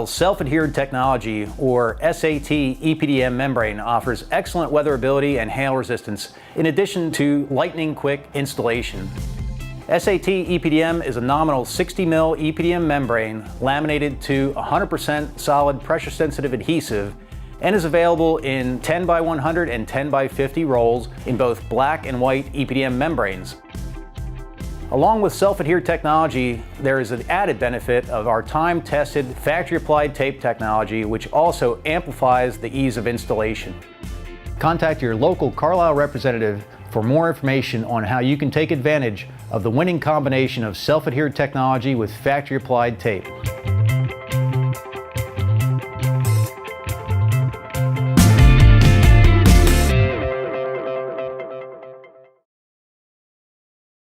Carlisle's self-adhered technology, or SAT EPDM membrane, offers excellent weatherability and hail resistance, in addition to lightning-quick installation. SAT EPDM is a nominal 60 mil EPDM membrane laminated to 100% solid pressure-sensitive adhesive and is available in 10 by 100 and 10 by 50 rolls in both black and white EPDM membranes. Along with self-adhered technology, there is an added benefit of our time-tested factory-applied tape technology, which also amplifies the ease of installation. Contact your local Carlisle representative for more information on how you can take advantage of the winning combination of self-adhered technology with factory-applied tape.